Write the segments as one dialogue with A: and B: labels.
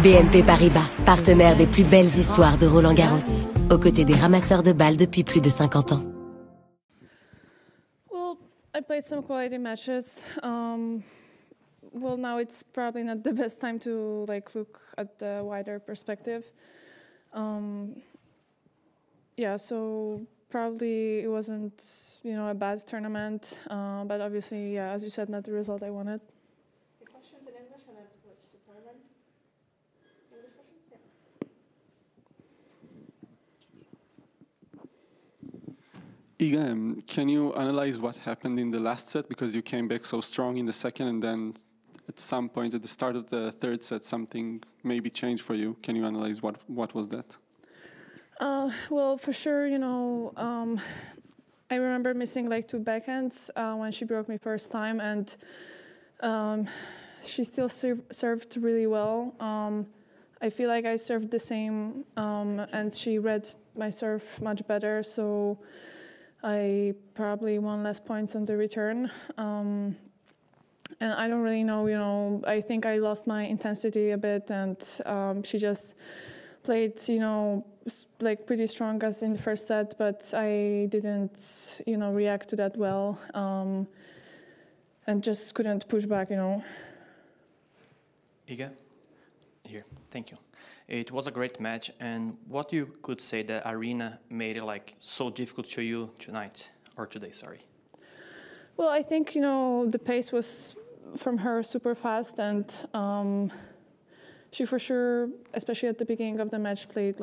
A: BNP Paribas, partenaire des plus belles histoires de Roland-Garros, aux côtés des ramasseurs de balles depuis plus de 50 ans.
B: Well, I played some quality matches. Well, now it's probably not the best time to look at the wider perspective. Yeah, so probably it wasn't, a bad tournament, but obviously, yeah, as you said, not the result I wanted.
C: The questions in English and then switch to German. English questions? Yeah.
D: Iga, can you analyze what happened in the last set? Because you came back so strong in the second, and then at some point at the start of the third set, something maybe changed for you. Can you analyze what was that?
B: Well, for sure, I remember missing 2 backhands when she broke me first time, and she still served really well. I feel like I served the same, and she read my serve much better, so I probably won less points on the return. And I don't really know, I think I lost my intensity a bit, and she just played, pretty strong as in the first set, but I didn't, react to that well, and just couldn't push back,
E: Iga, here, thank you. It was a great match, and what you could say that Aryna made it so difficult to you tonight, or today, sorry?
B: Well, I think, the pace was from her super fast, and she for sure, especially at the beginning of the match, played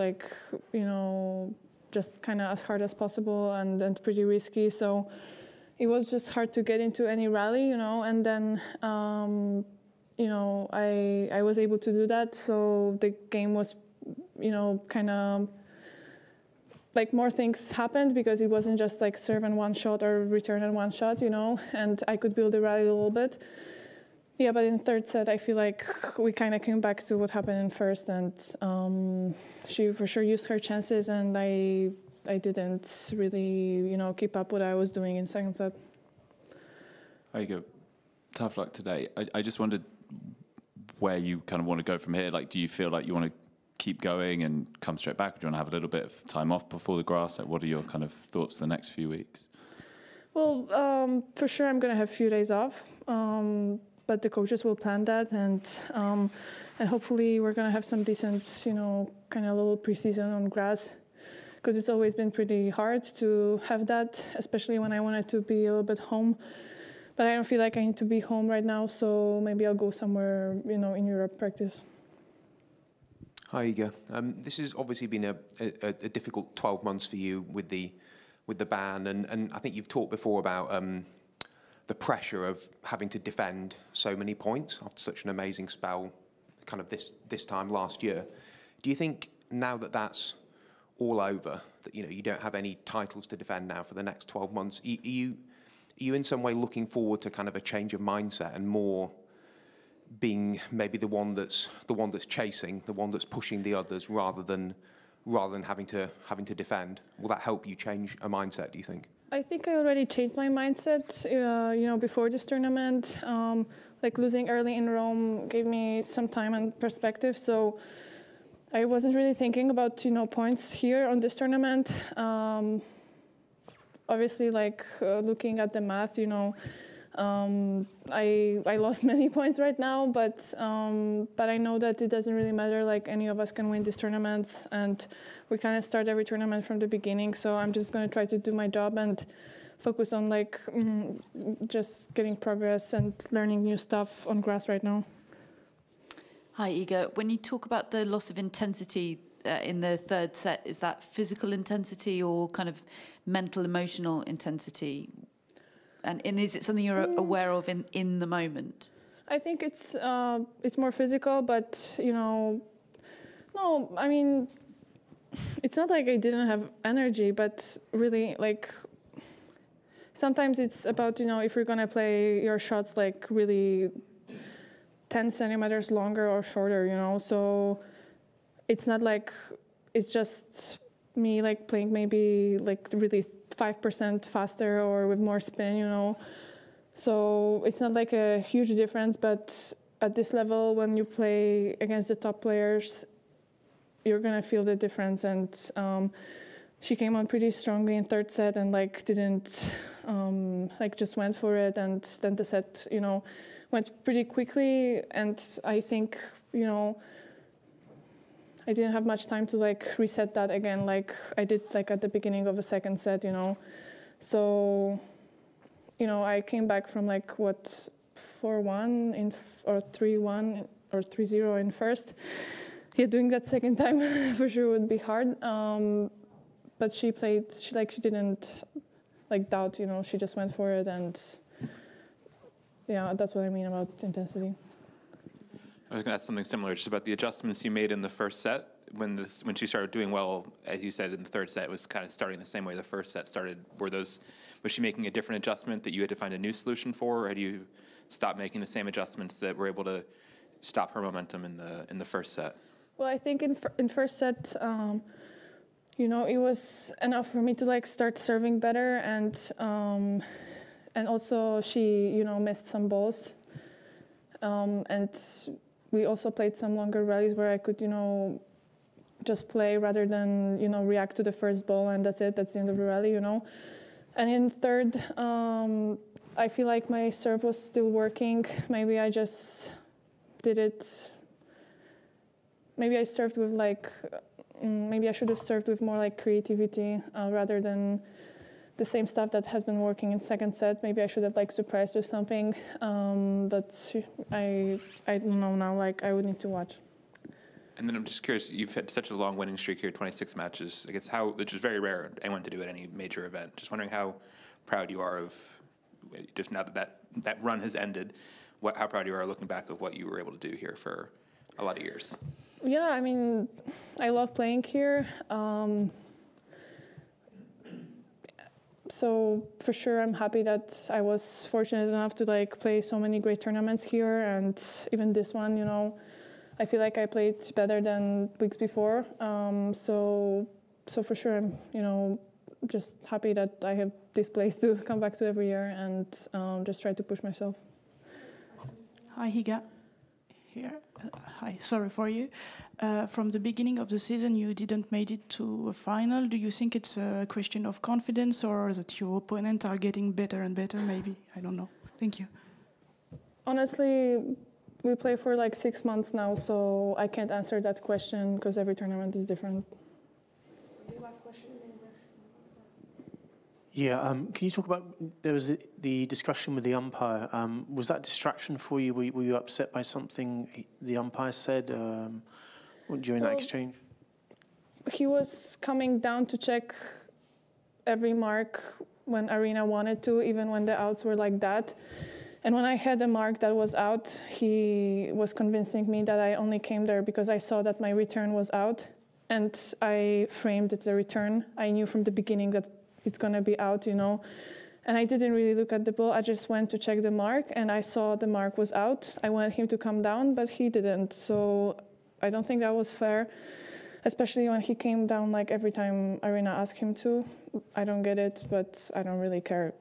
B: just kind of as hard as possible and pretty risky. So it was just hard to get into any rally, and then, I was able to do that. So the game was, kind of more things happened because it wasn't just serve and one shot or return and one shot, and I could build the rally a little bit. Yeah, but in the third set, I feel like we kind of came back to what happened in first, and she for sure used her chances, and I didn't really, keep up what I was doing in second set.
F: There you go. Tough luck today. I just wondered where you kind of want to go from here. Do you feel like you want to keep going and come straight back? Or do you want to have a little bit of time off before the grass? What are your kind of thoughts the next few weeks?
B: Well, for sure I'm going to have a few days off. But the coaches will plan that, and hopefully we're going to have some decent, kind of little preseason on grass, because it's always been pretty hard to have that, especially when I wanted to be a little bit home. But I don't feel like I need to be home right now, so maybe I'll go somewhere, in Europe practice.
G: Hi, Iga. This has obviously been a difficult 12 months for you with the ban, and I think you've talked before about the pressure of having to defend so many points after such an amazing spell, kind of this time last year. Do you think now that that's all over, that you don't have any titles to defend now for the next 12 months, are you in some way looking forward to kind of a change of mindset and more being maybe the one that's chasing, the one that's pushing the others, rather than having to defend? Will that help you change a mindset, do you think?
B: I think I already changed my mindset, before this tournament. Losing early in Rome gave me some time and perspective, so I wasn't really thinking about, points here on this tournament. Obviously, looking at the math, I lost many points right now, but I know that it doesn't really matter. Any of us can win these tournaments, and we kind of start every tournament from the beginning. So I'm just going to try to do my job and focus on just getting progress and learning new stuff on grass right now.
H: Hi, Iga. When you talk about the loss of intensity in the third set, is that physical intensity or kind of mental, emotional intensity? And is it something you're aware of in the moment?
B: I think it's more physical, but no, I mean, it's not like I didn't have energy, but really sometimes it's about, if you're gonna play your shots really 10 centimeters longer or shorter, so it's not it's just me playing maybe really 5% faster or with more spin, So it's not a huge difference, but at this level, when you play against the top players, you're gonna feel the difference. And she came on pretty strongly in third set and like didn't like just went for it. And then the set, you know, went pretty quickly. And I think, you know, I didn't have much time to like reset that again, like I did like at the beginning of the second set, you know. So, you know, I came back from like what 4-1 in or 3-1 or 3-0 in first. Yeah, doing that second time for sure would be hard. But she played. She didn't like doubt. You know, she just went for it, and yeah, that's what I mean about intensity.
I: I was going to ask something similar, just about the adjustments you made in the first set. When she started doing well, as you said, in the third set, it was kind of starting the same way the first set started. Was she making a different adjustment that you had to find a new solution for, or had you stopped making the same adjustments that were able to stop her momentum in the first set?
B: Well, I think in first set, you know, it was enough for me to like start serving better, and also she, you know, missed some balls, and we also played some longer rallies where I could, you know, just play rather than, you know, react to the first ball and that's it. That's the end of the rally, you know. And in third, I feel like my serve was still working. Maybe I just did it. Maybe I served with like. Maybe I should have served with more like creativity rather than the same stuff that has been working in second set. Maybe I should have like surprised with something, but I don't know now. Like I would need to watch.
I: And then I'm just curious, you've had such a long winning streak here, 26 matches. I guess which is very rare anyone to do at any major event. Just wondering how proud you are of, just now that run has ended, how proud you are looking back of what you were able to do here for a lot of years.
B: Yeah, I mean, I love playing here. So for sure, I'm happy that I was fortunate enough to like play so many great tournaments here, and even this one, you know, I feel like I played better than weeks before. So for sure, I'm, you know, just happy that I have this place to come back to every year and just try to push myself.
J: Hi, Iga. Here. Hi, sorry for you. From the beginning of the season, you didn't made it to a final. Do you think it's a question of confidence, or that your opponents are getting better and better, maybe? I don't know. Thank you.
B: Honestly, we play for like 6 months now, so I can't answer that question because every tournament is different.
C: Last question in English.
K: Yeah, can you talk about, there was the discussion with the umpire. Was that distraction for you? Were you upset by something the umpire said during that exchange?
B: He was coming down to check every mark when Aryna wanted to, even when the outs were like that. And when I had a mark that was out, he was convincing me that I only came there because I saw that my return was out, and I framed the return. I knew from the beginning that it's going to be out, you know. And I didn't really look at the ball. I just went to check the mark, and I saw the mark was out. I wanted him to come down, but he didn't. So I don't think that was fair, especially when he came down like every time Aryna asked him to. I don't get it, but I don't really care.